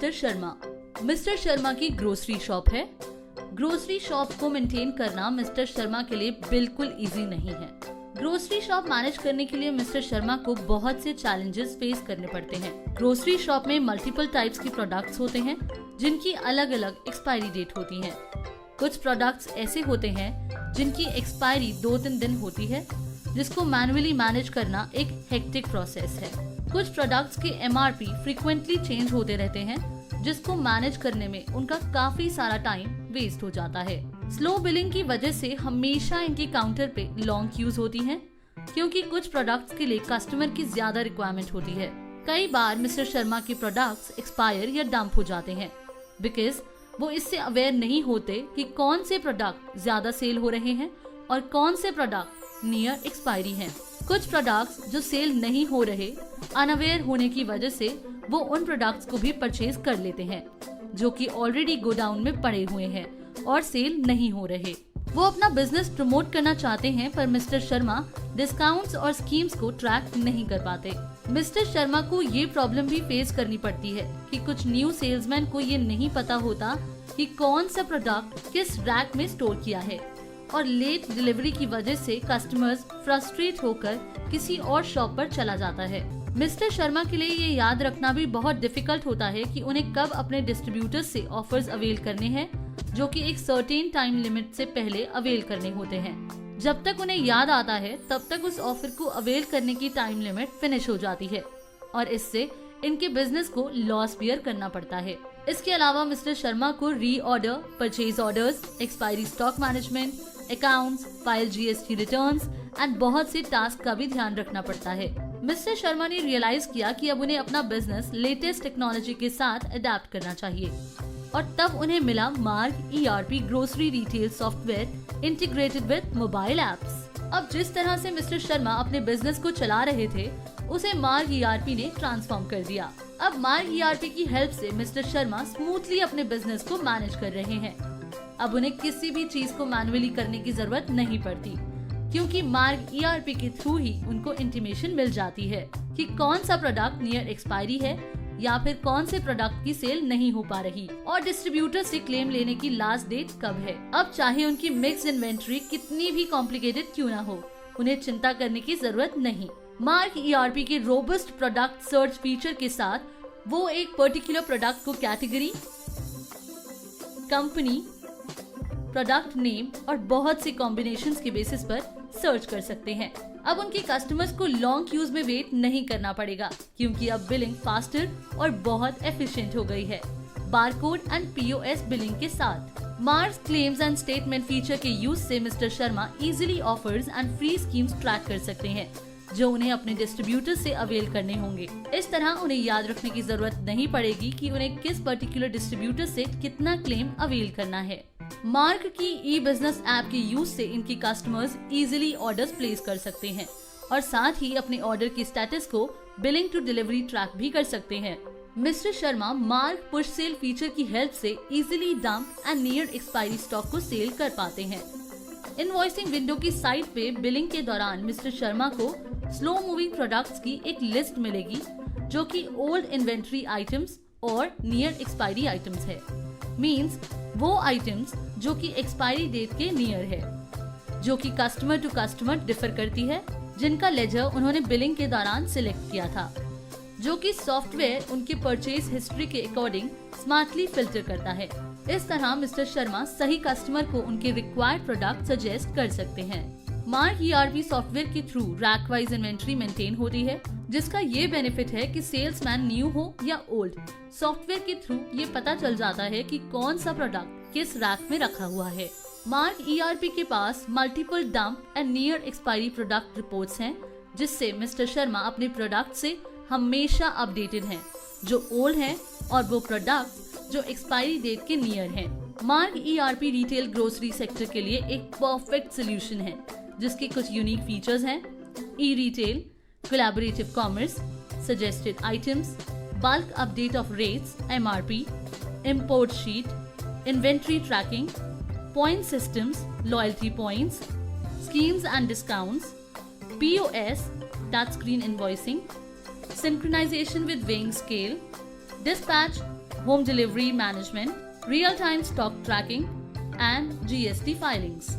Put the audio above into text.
Mister Sharma की grocery shop है। Grocery shop को मेंटेन करना मिस्टर शर्मा के लिए बिल्कुल इजी नहीं है। ग्रोसरी शॉप मैनेज करने के लिए मिस्टर शर्मा को बहुत से चैलेंजेस फेस करने पड़ते हैं। ग्रोसरी शॉप में मल्टीपल टाइप्स के प्रोडक्ट्स होते हैं जिनकी अलग अलग एक्सपायरी डेट होती है। कुछ प्रोडक्ट्स ऐसे होते हैं जिनकी एक्सपायरी 2-3 दिन होती है, जिसको मैन्युअली मैनेज करना एक हेक्टिक प्रोसेस है। कुछ प्रोडक्ट्स के MRP फ्रीक्वेंटली चेंज होते रहते हैं, जिसको मैनेज करने में उनका काफी सारा टाइम वेस्ट हो जाता है। स्लो बिलिंग की वजह से हमेशा इनके काउंटर पे लॉन्ग क्यूज होती हैं, क्योंकि कुछ प्रोडक्ट्स के लिए कस्टमर की ज्यादा रिक्वायरमेंट होती है। कई बार मिस्टर शर्मा के प्रोडक्ट्स एक्सपायर या डंप हो जाते हैं बिकॉज वो इससे अवेयर नहीं होते कि कौन से प्रोडक्ट ज्यादा सेल हो रहे हैं और कौन से प्रोडक्ट नियर एक्सपायरी हैं। कुछ प्रोडक्ट्स जो सेल नहीं हो रहे, अनअवेयर होने की वजह से वो उन प्रोडक्ट्स को भी परचेज कर लेते हैं जो कि ऑलरेडी गोडाउन में पड़े हुए हैं और सेल नहीं हो रहे। वो अपना बिजनेस प्रमोट करना चाहते हैं, पर मिस्टर शर्मा डिस्काउंट्स और स्कीम्स को ट्रैक नहीं कर पाते। मिस्टर शर्मा को ये प्रॉब्लम भी फेस करनी पड़ती है कि कुछ न्यू सेल्समैन को ये नहीं पता होता कि कौन सा प्रोडक्ट किस रैक में स्टोर किया है, और लेट डिलीवरी की वजह से कस्टमर्स फ्रस्ट्रेट होकर किसी और शॉप पर चला जाता है। मिस्टर शर्मा के लिए ये याद रखना भी बहुत डिफिकल्ट होता है कि उन्हें कब अपने डिस्ट्रीब्यूटर्स से ऑफर्स अवेल करने हैं, जो कि एक सर्टेन टाइम लिमिट से पहले अवेल करने होते हैं। जब तक उन्हें याद आता है तब तक उस ऑफर को अवेल करने की टाइम लिमिट फिनिश हो जाती है और इससे इनके बिजनेस को लॉस बियर करना पड़ता है। इसके अलावा मिस्टर शर्मा को reorder, purchase orders, expiry stock management, accounts, file GST returns and बहुत से टास्क का भी ध्यान रखना पड़ता है। मिस्टर शर्मा ने रियलाइज किया कि अब उन्हें अपना बिजनेस लेटेस्ट टेक्नोलॉजी के साथ अडेप्ट करना चाहिए और तब उन्हें मिला मार्ग ERP grocery retail software integrated with mobile apps. अब जिस तरह से मिस्टर शर्मा अपने बिजनेस को चला रहे थे, उसे मार्ग ERP ने ट्रांसफॉर्म कर दिया। अब मार्ग ERP की हेल्प से मिस्टर शर्मा स्मूथली अपने बिजनेस को मैनेज कर रहे हैं। अब उन्हें किसी भी चीज को मैन्युअली करने की जरूरत नहीं पड़ती, क्योंकि मार्ग ERP के थ्रू ही उनको इंटीमेशन मिल जाती है कि कौन सा प्रोडक्ट नियर एक्सपायरी है या फिर कौन से प्रोडक्ट की सेल नहीं हो पा रही और डिस्ट्रीब्यूटर से क्लेम लेने की लास्ट डेट कब है। अब चाहे उनकी मिक्स इन्वेंट्री कितनी भी कॉम्प्लिकेटेड क्यों ना हो, उन्हें चिंता करने की जरूरत नहीं। मार्ग ERP के रोबस्ट प्रोडक्ट सर्च फीचर के साथ वो एक पर्टिकुलर प्रोडक्ट को कैटेगरी, कंपनी, प्रोडक्ट नेम और बहुत सी कॉम्बिनेशंस के बेसिस पर सर्च कर सकते हैं। अब उनके कस्टमर्स को लॉन्ग क्यूज में वेट नहीं करना पड़ेगा, क्योंकि अब बिलिंग फास्टर और बहुत एफिशिएंट हो गई है बारकोड एंड POS बिलिंग के साथ। Mars claims and statement feature के यूज से mister Sharma easily offers and free schemes track कर सकते हैं, जो उन्हें अपने डिस्ट्रीब्यूटर से अवेल करने होंगे। इस तरह उन्हें याद रखने की जरूरत नहीं पड़ेगी कि उन्हें किस पर्टिकुलर डिस्ट्रीब्यूटर से कितना क्लेम अवेल करना है। मार्क की ई-बिजनेस ऐप के यूज से इनके कस्टमर्स इजीली ऑर्डर्स प्लेस कर सकते हैं और साथ ही अपने ऑर्डर की स्टेटस को बिलिंग टू डिलीवरी ट्रैक भी कर सकते हैं। Mister Sharma mark push sell feature की हेल्प से easily dump and near expiry stock को सेल कर पाते हैं। इनवॉइसिंग विंडो की साइट पे बिलिंग के दौरान मिस्टर शर्मा को स्लो मूविंग प्रोडक्ट्स की एक लिस्ट मिलेगी, जो कि ओल्ड इन्वेंट्री आइटम्स और नियर एक्सपायरी आइटम्स है। मींस वो आइटम्स जो कि एक्सपायरी डेट के नियर है, जो कि कस्टमर टू कस्टमर डिफर करती है, जिनका लेजर उन्होंने बिलिंग के दौरान सिलेक्ट किया था, जो कि सॉफ्टवेयर उनके परचेज हिस्ट्री के अकॉर्डिंग स्मार्टली फिल्टर करता है। इस तरह मिस्टर शर्मा सही कस्टमर को उनके रिक्वायर्ड प्रोडक्ट सजेस्ट कर सकते हैं। मार्ग ERP सॉफ्टवेयर के through rack wise inventory maintain होती है, जिसका ये बेनिफिट है कि सेल्समैन न्यू हो या ओल्ड, सॉफ्टवेयर के थ्रू ये पता चल जाता है कि कौन सा प्रोडक्ट किस रैक में रखा हुआ है। मार्ग ERP के पास multiple dump and near expiry product reports हैं, जिससे मिस्टर शर्मा अपने प्रोडक्ट से हमेशा अपडेटेड हैं, जो ओल्ड हैं और वो प्रोडक्ट जो एक्सपायरी डेट के नियर हैं। मार्ग ERP रिटेल ग्रोसरी सेक्टर के लिए एक परफेक्ट सोल्यूशन है, जिसके कुछ यूनिक फीचर्स हैं: e retail, collaborative commerce, suggested items, bulk update of rates MRP, import sheet, inventory tracking, point systems, loyalty points, schemes and discounts, POS, touch screen invoicing, synchronization with weighing scale, dispatch, home delivery management, real-time stock tracking, and GST filings.